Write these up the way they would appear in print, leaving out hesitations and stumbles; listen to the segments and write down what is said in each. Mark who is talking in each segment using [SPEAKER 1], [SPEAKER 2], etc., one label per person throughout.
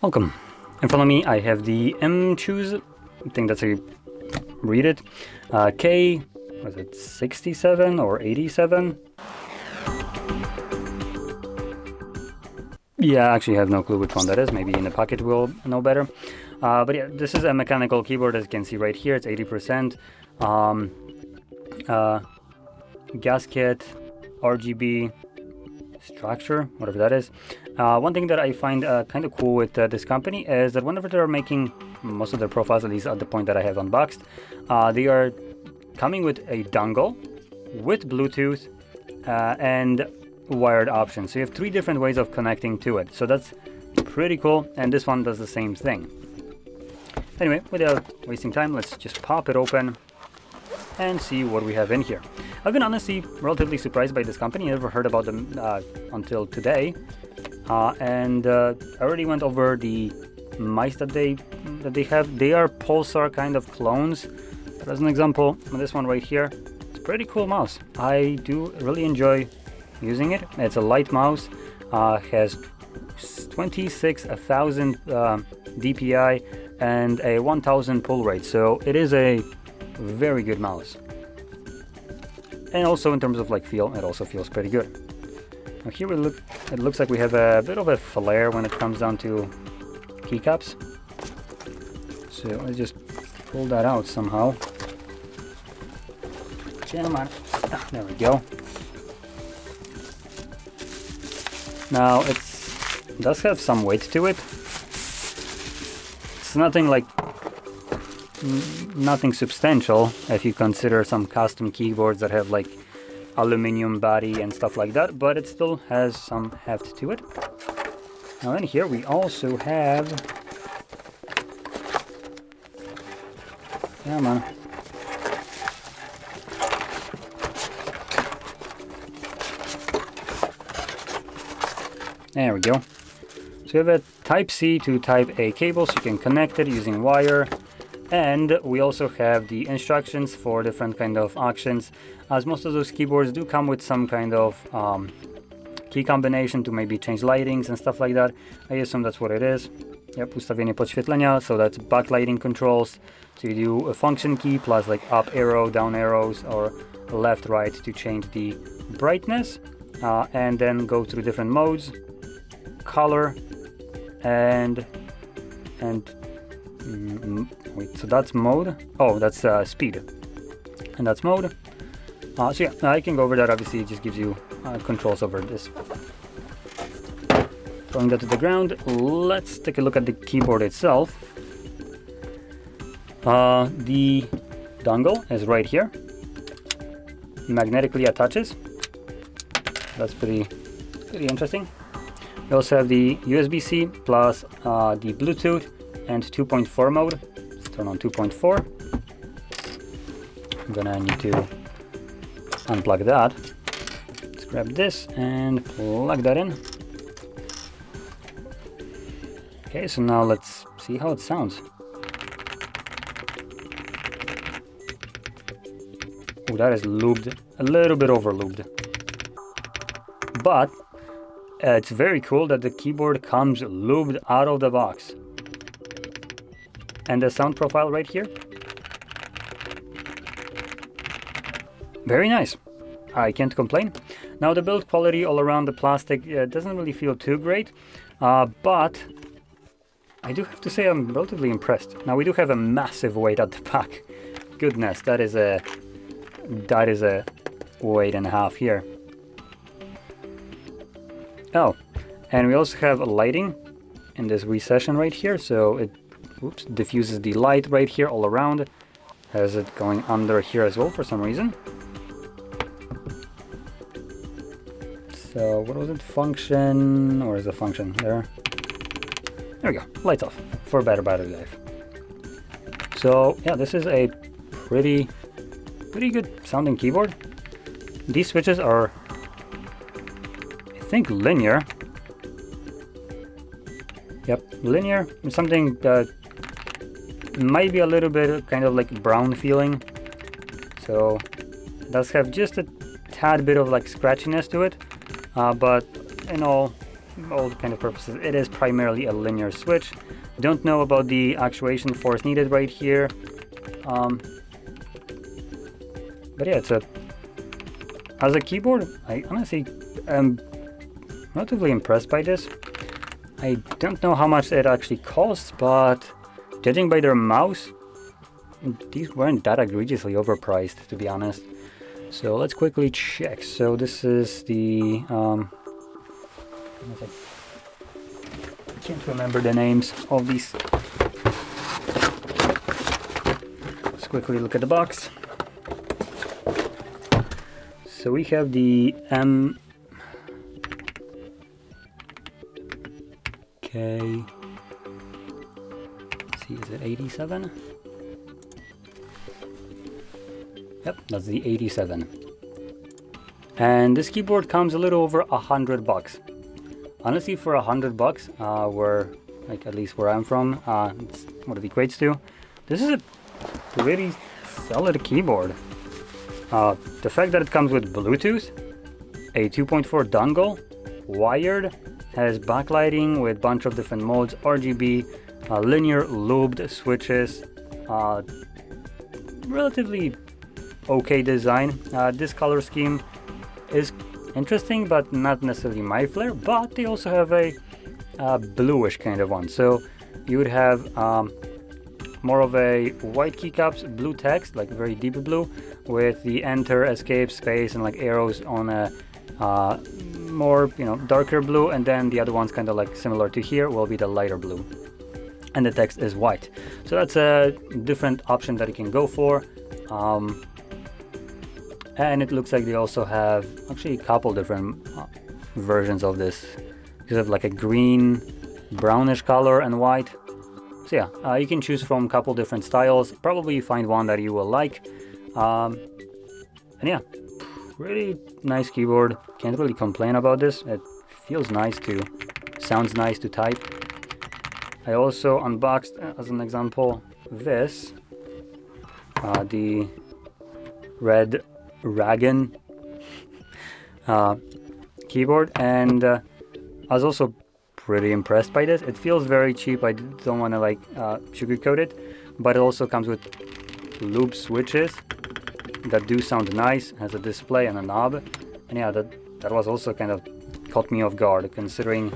[SPEAKER 1] Welcome. In front of me I have the MCHOSE, I think that's how you read it, K87 or 87? Yeah, I actually have no clue which one that is. Maybe in the package we'll know better. But yeah, this is a mechanical keyboard, as you can see right here. It's 80%. Gasket, RGB, structure, whatever that is. One thing that I find kind of cool with this company is that whenever they're making most of their profiles, at least at the point that I have unboxed, they are coming with a dongle with Bluetooth and wired options. So you have 3 different ways of connecting to it. So that's pretty cool, and this one does the same thing. Anyway, without wasting time, let's just pop it open and see what we have in here. I've been honestly relatively surprised by this company. I never heard about them until today, and I already went over the mice that they have. They are Pulsar kind of clones. But as an example, this one right here, it's a pretty cool mouse. I do really enjoy using it. It's a light mouse, has 26,000 DPI and a 1000 pull rate, so it is a very good mouse. And also in terms of like feel, it also feels pretty good. Now here it looks like we have a bit of a flare when it comes down to keycaps. So let's just pull that out somehow. Jam on. There we go. Now it does have some weight to it. It's nothing substantial if you consider some custom keyboards that have like aluminum body and stuff like that, but it still has some heft to it. Now in here we also have, come on, there we go. So you have a Type-C to Type-A cable, so you can connect it using wire. And we also have the instructions for different kind of actions, as most of those keyboards do come with some kind of key combination to maybe change lightings and stuff like that. I assume that's what it is. Yep, ustawienie podświetlenia, so that's backlighting controls. So you do a function key plus like up arrow, down arrows, or left, right to change the brightness, and then go through different modes, color, and wait, so that's mode. Oh, that's speed, and that's mode. So yeah, I can go over that. Obviously, it just gives you controls over this. Throwing that to the ground, let's take a look at the keyboard itself. The dongle is right here. Magnetically attaches. That's pretty interesting. We also have the USB-C plus the Bluetooth and 2.4 mode. Let's turn on 2.4. I'm gonna need to unplug that. Let's grab this and plug that in. Okay, so now let's see how it sounds. Oh, that is lubed, a little bit over lubed. But it's very cool that the keyboard comes lubed out of the box. And the sound profile right here, very nice. I can't complain. Now the build quality all around the plastic doesn't really feel too great, but I do have to say I'm relatively impressed. Now we do have a massive weight at the back. Goodness, that is a weight and a half here. Oh, and we also have lighting in this recession right here, so it diffuses the light right here all around. Has it going under here as well for some reason. So what was it? Function, or is the function there? There we go, lights off for better battery life. So yeah, this is a pretty good sounding keyboard. These switches are, I think, linear. Yep, linear. Something that might be a little bit kind of like brown feeling. So it does have just a tad bit of like scratchiness to it, but in all, all kind of purposes, it is primarily a linear switch. Don't know about the actuation force needed right here. But yeah, as a keyboard, I honestly am relatively impressed by this. I don't know how much it actually costs, but judging by their mouse, these weren't that egregiously overpriced, to be honest. So let's quickly check. So this is the I can't remember the names of these. Let's quickly look at the box. So we have the MCHOSE, let's see, is it 87? Yep, that's the 87. And this keyboard comes a little over $100. Honestly, for $100, where, like, at least where I'm from, it's what it equates to, this is a pretty solid keyboard. The fact that it comes with Bluetooth, a 2.4 dongle, wired, has backlighting with a bunch of different modes, RGB, linear lubed switches, relatively okay design. This color scheme is interesting, but not necessarily my flair, but they also have a bluish kind of one. So you would have more of a white keycaps, blue text, like very deep blue, with the enter, escape, space, and like arrows on a more, darker blue, and then the other ones kind of like similar to here will be the lighter blue, and the text is white. So that's a different option that you can go for. And it looks like they also have actually a couple different versions of this. You have like a green, brownish color and white. So yeah, you can choose from a couple different styles. Probably you find one that you will like. And yeah, pretty nice keyboard. Can't really complain about this. It feels nice sounds nice to type. I also unboxed, as an example, this, the Red Dragon keyboard, and I was also pretty impressed by this. It feels very cheap. I don't want to like sugarcoat it, but it also comes with loop switches that do sound nice. It has a display and a knob, and yeah, that was also kind of caught me off guard, considering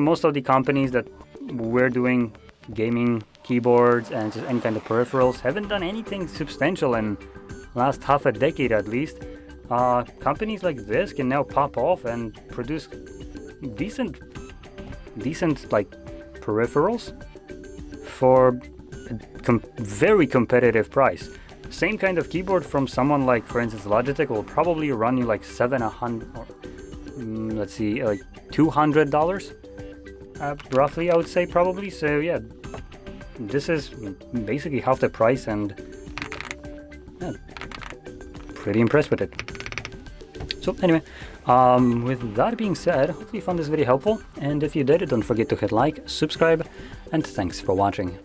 [SPEAKER 1] most of the companies that were doing gaming keyboards and just any kind of peripherals haven't done anything substantial in last half a decade at least. Companies like this can now pop off and produce decent like peripherals for a very competitive price. Same kind of keyboard from someone like, for instance, Logitech will probably run you like $700, or let's see, like $200 roughly, I would say, probably. So yeah, this is basically half the price, and yeah, pretty impressed with it. So anyway, with that being said, hopefully you found this video helpful, and if you did, don't forget to hit like, subscribe, and thanks for watching.